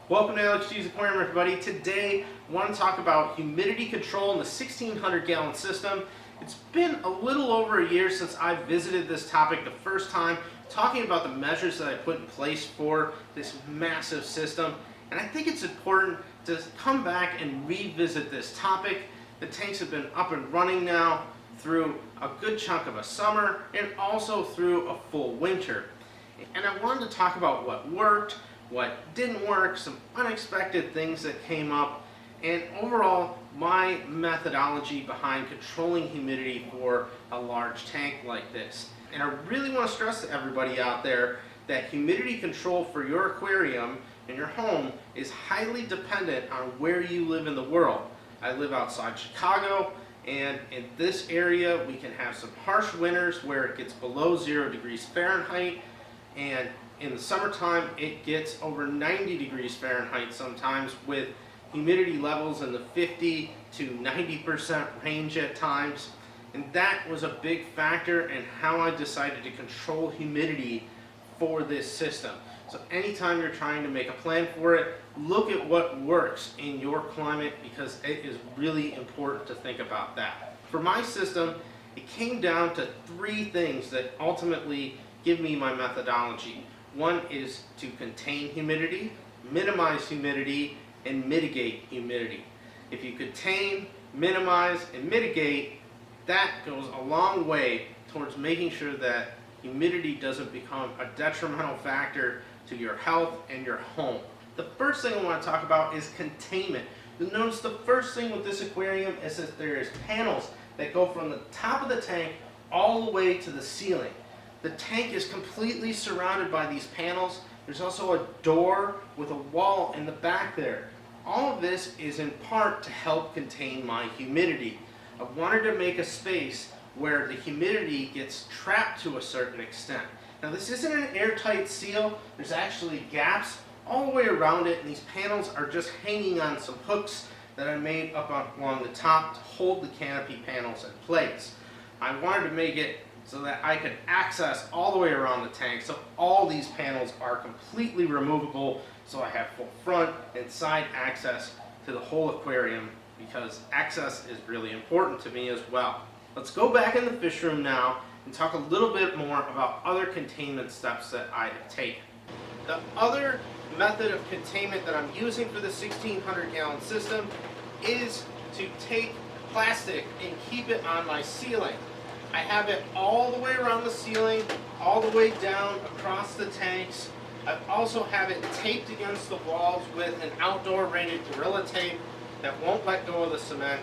Welcome to AlexGs Aquarium, everybody. Today I want to talk about humidity control in the 1600 gallon system. It's been a little over a year since I visited this topic the first time, talking about the measures that I put in place for this massive system. And I think it's important to come back and revisit this topic. The tanks have been up and running now through a good chunk of a summer and also through a full winter. And I wanted to talk about what worked, what didn't work, some unexpected things that came up, and overall my methodology behind controlling humidity for a large tank like this. And I really want to stress to everybody out there that humidity control for your aquarium and your home is highly dependent on where you live in the world. I live outside Chicago, and in this area we can have some harsh winters where it gets below 0 degrees Fahrenheit, and in the summertime it gets over 90 degrees Fahrenheit sometimes, with humidity levels in the 50 to 90% range at times. And that was a big factor in how I decided to control humidity for this system. So anytime you're trying to make a plan for it, look at what works in your climate, because it is really important to think about that. For my system, it came down to three things that ultimately give me my methodology. One is to contain humidity, minimize humidity, and mitigate humidity. If you contain, minimize, and mitigate, that goes a long way towards making sure that humidity doesn't become a detrimental factor to your health and your home. The first thing I want to talk about is containment. You'll notice the first thing with this aquarium is that there is panels that go from the top of the tank all the way to the ceiling. The tank is completely surrounded by these panels. There's also a door with a wall in the back there. All of this is in part to help contain my humidity. I wanted to make a space where the humidity gets trapped to a certain extent. Now, this isn't an airtight seal. There's actually gaps all the way around it, and these panels are just hanging on some hooks that I made up along the top to hold the canopy panels in place. I wanted to make it so that I could access all the way around the tank, so all these panels are completely removable, so I have full front and side access to the whole aquarium, because access is really important to me as well. Let's go back in the fish room now and talk a little bit more about other containment steps that I have taken. The other method of containment that I'm using for the 1600 gallon system is to take plastic and keep it on my ceiling. I have it all the way around the ceiling, all the way down across the tanks. I also have it taped against the walls with an outdoor rated Gorilla tape that won't let go of the cement.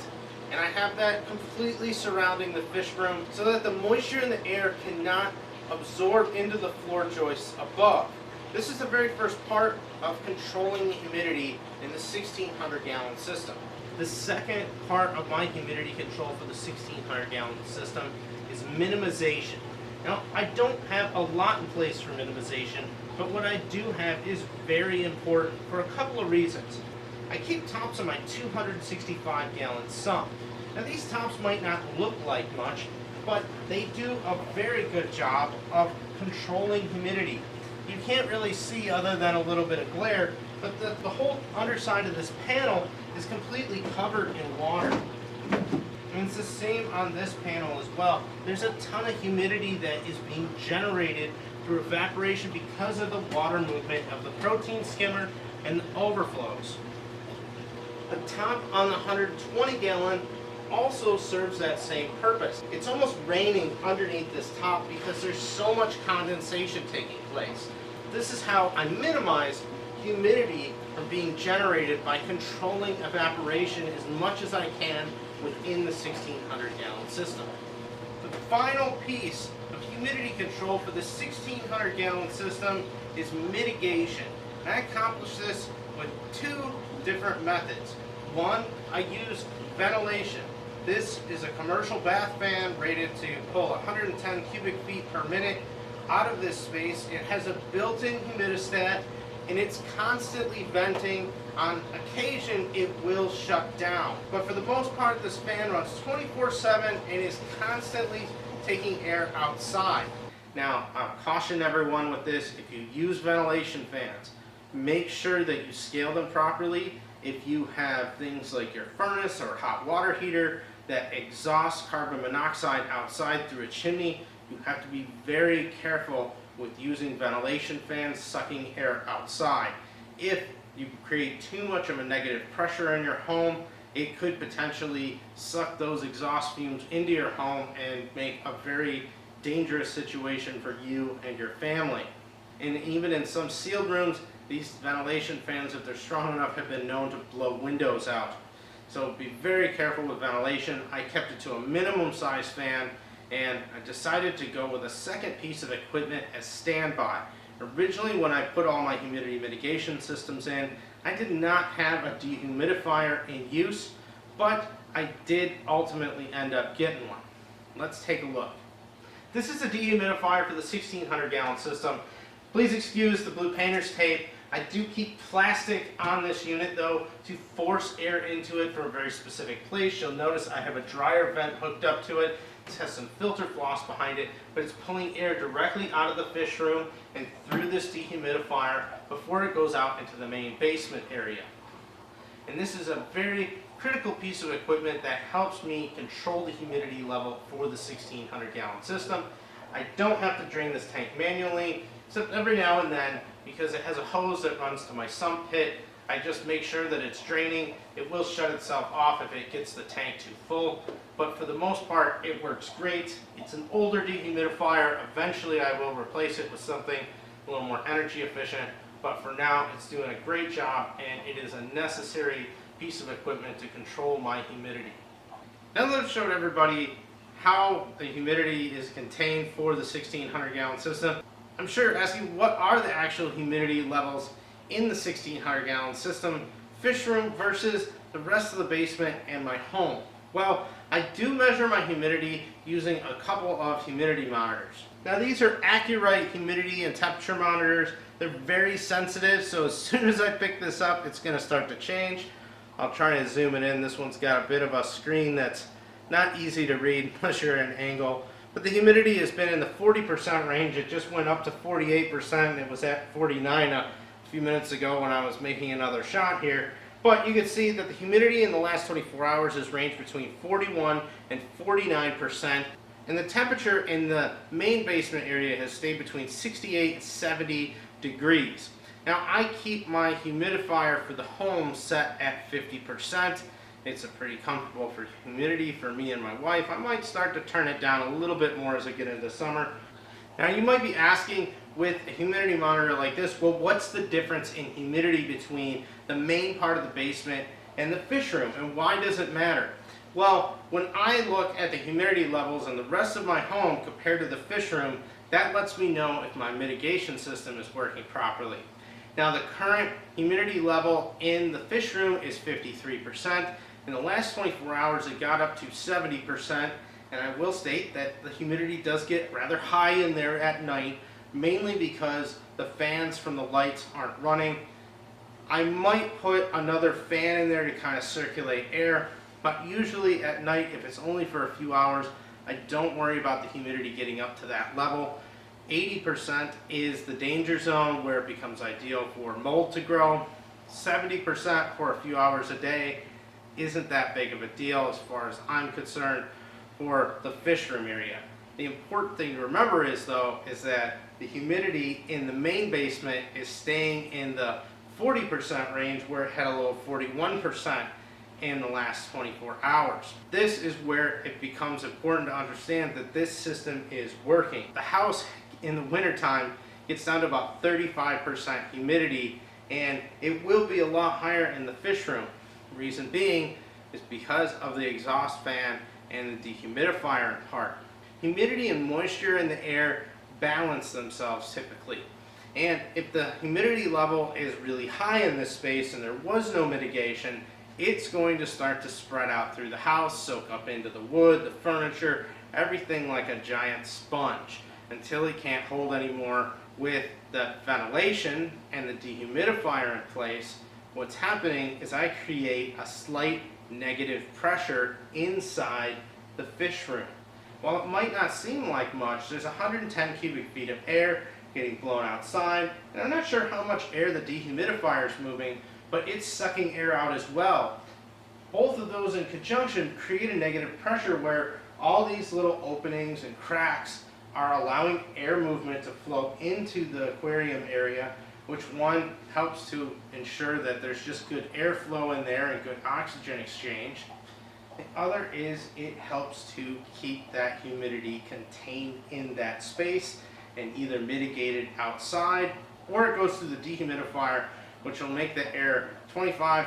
And I have that completely surrounding the fish room so that the moisture in the air cannot absorb into the floor joists above. This is the very first part of controlling the humidity in the 1600 gallon system. The second part of my humidity control for the 1600 gallon system is minimization. Now, I don't have a lot in place for minimization, but what I do have is very important for a couple of reasons. I keep tops on my 265 gallon sump. Now, these tops might not look like much, but they do a very good job of controlling humidity. You can't really see other than a little bit of glare, but the whole underside of this panel is completely covered in water. And it's the same on this panel as well. There's a ton of humidity that is being generated through evaporation because of the water movement of the protein skimmer and the overflows. The top on the 120 gallon also serves that same purpose. It's almost raining underneath this top because there's so much condensation taking place. This is how I minimize humidity from being generated by controlling evaporation as much as I can within the 1600 gallon system. The final piece of humidity control for the 1600 gallon system is mitigation. And I accomplish this with two different methods. One, I use ventilation. This is a commercial bath fan rated to pull 110 cubic feet per minute out of this space. It has a built-in humidistat, and it's constantly venting. On occasion, it will shut down. But for the most part, this fan runs 24/7 and is constantly taking air outside. Now, I'll caution everyone with this: if you use ventilation fans, make sure that you scale them properly. If you have things like your furnace or hot water heater that exhaust carbon monoxide outside through a chimney, you have to be very careful with using ventilation fans sucking air outside. If you create too much of a negative pressure in your home, it could potentially suck those exhaust fumes into your home and make a very dangerous situation for you and your family. And even in some sealed rooms, these ventilation fans, if they're strong enough, have been known to blow windows out. So be very careful with ventilation. I kept it to a minimum size fan, and I decided to go with a second piece of equipment as standby. Originally, when I put all my humidity mitigation systems in, I did not have a dehumidifier in use, but I did ultimately end up getting one. Let's take a look. This is a dehumidifier for the 1600 gallon system. Please excuse the blue painter's tape. I do keep plastic on this unit though to force air into it for a very specific place. You'll notice I have a dryer vent hooked up to it. This has some filter floss behind it, but it's pulling air directly out of the fish room and through this dehumidifier before it goes out into the main basement area. And this is a very critical piece of equipment that helps me control the humidity level for the 1600 gallon system. I don't have to drain this tank manually, except every now and then, because it has a hose that runs to my sump pit. I just make sure that it's draining. It will shut itself off if it gets the tank too full, but for the most part it works great. It's an older dehumidifier. Eventually I will replace it with something a little more energy efficient, but for now it's doing a great job, and it is a necessary piece of equipment to control my humidity. Now that I've showed everybody how the humidity is contained for the 1600 gallon system, I'm sure you're asking, what are the actual humidity levels in the 1600 gallon system, fish room versus the rest of the basement and my home? Well, I do measure my humidity using a couple of humidity monitors. Now these are Accurite humidity and temperature monitors. They're very sensitive, so as soon as I pick this up, it's going to start to change. I'll try to zoom it in. This one's got a bit of a screen that's not easy to read unless you're at an angle. But the humidity has been in the 40% range. It just went up to 48%. It was at 49 a few minutes ago when I was making another shot here. But you can see that the humidity in the last 24 hours has ranged between 41 and 49%. And the temperature in the main basement area has stayed between 68 and 70 degrees. Now I keep my humidifier for the home set at 50%. It's a pretty comfortable for humidity for me and my wife. I might start to turn it down a little bit more as I get into summer. Now you might be asking, with a humidity monitor like this, well, what's the difference in humidity between the main part of the basement and the fish room, and why does it matter? Well, when I look at the humidity levels in the rest of my home compared to the fish room, that lets me know if my mitigation system is working properly. Now the current humidity level in the fish room is 53%. In the last 24 hours it got up to 70%, and I will state that the humidity does get rather high in there at night, mainly because the fans from the lights aren't running. I might put another fan in there to kind of circulate air, but usually at night, if it's only for a few hours, I don't worry about the humidity getting up to that level. 80% is the danger zone where it becomes ideal for mold to grow. 70% for a few hours a day isn't that big of a deal as far as I'm concerned for the fish room area. The important thing to remember is that the humidity in the main basement is staying in the 40% range, where it had a low of 41% in the last 24 hours. This is where it becomes important to understand that this system is working. The house in the wintertime gets down to about 35% humidity, and it will be a lot higher in the fish room. Reason being is because of the exhaust fan and the dehumidifier in part. Humidity and moisture in the air balance themselves typically. And if the humidity level is really high in this space and there was no mitigation, it's going to start to spread out through the house, soak up into the wood, the furniture, everything like a giant sponge, until it can't hold anymore. With the ventilation and the dehumidifier in place, what's happening is I create a slight negative pressure inside the fish room. While it might not seem like much, there's 110 cubic feet of air getting blown outside. And I'm not sure how much air the dehumidifier is moving, but it's sucking air out as well. Both of those in conjunction create a negative pressure where all these little openings and cracks are allowing air movement to flow into the aquarium area, which one helps to ensure that there's just good airflow in there and good oxygen exchange. The other is it helps to keep that humidity contained in that space and either mitigated outside, or it goes through the dehumidifier, which will make the air 25%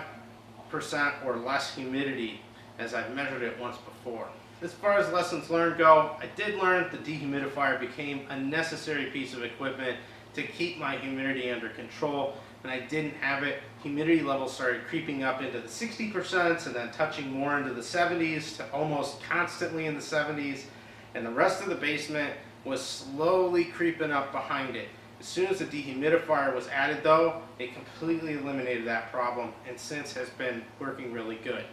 or less humidity, as I've measured it once before. As far as lessons learned go, I did learn the dehumidifier became a necessary piece of equipment to keep my humidity under control. When I didn't have it, humidity levels started creeping up into the 60% and then touching more into the 70s to almost constantly in the 70s, and the rest of the basement was slowly creeping up behind it. As soon as the dehumidifier was added though, it completely eliminated that problem and since has been working really good.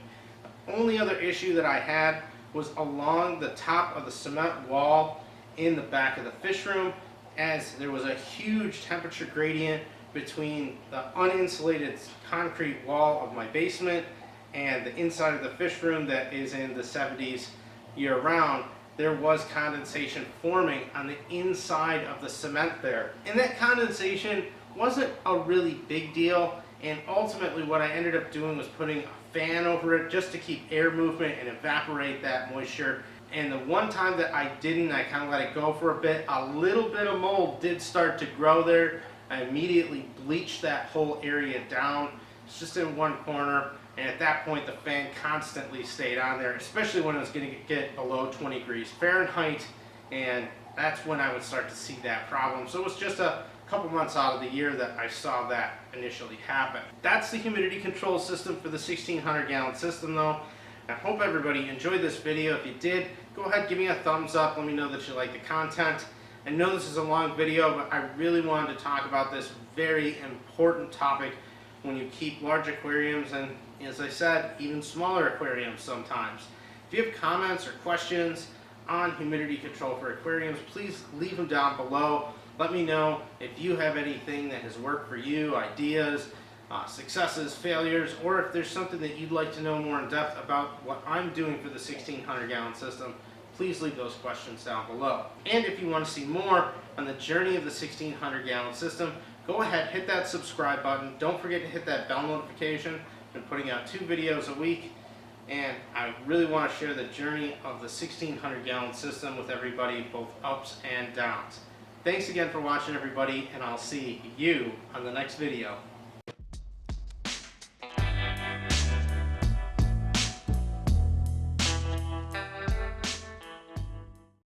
The only other issue that I had was along the top of the cement wall in the back of the fish room, as there was a huge temperature gradient between the uninsulated concrete wall of my basement and the inside of the fish room that is in the 70s year round. There was condensation forming on the inside of the cement there. And that condensation wasn't a really big deal, and ultimately what I ended up doing was putting a fan over it just to keep air movement and evaporate that moisture. And the one time that I didn't, I kind of let it go for a bit, a little bit of mold did start to grow there. I immediately bleached that whole area down. It's just in one corner, and at that point the fan constantly stayed on there, especially when it was going to get below 20 degrees Fahrenheit, and that's when I would start to see that problem. So it was just a couple months out of the year that I saw that initially happen. That's the humidity control system for the 1600 gallon system though. I hope everybody enjoyed this video. If you did, go ahead, give me a thumbs up, let me know that you like the content. I know this is a long video, but I really wanted to talk about this very important topic when you keep large aquariums and, as I said, even smaller aquariums sometimes. If you have comments or questions on humidity control for aquariums, please leave them down below. Let me know if you have anything that has worked for you, ideas, successes, failures, or if there's something that you'd like to know more in depth about what I'm doing for the 1600 gallon system. Please leave those questions down below. And if you want to see more on the journey of the 1600 gallon system, go ahead, hit that subscribe button. Don't forget to hit that bell notification. I've been putting out 2 videos a week, and I really want to share the journey of the 1600 gallon system with everybody, both ups and downs. Thanks again for watching, everybody, and I'll see you on the next video.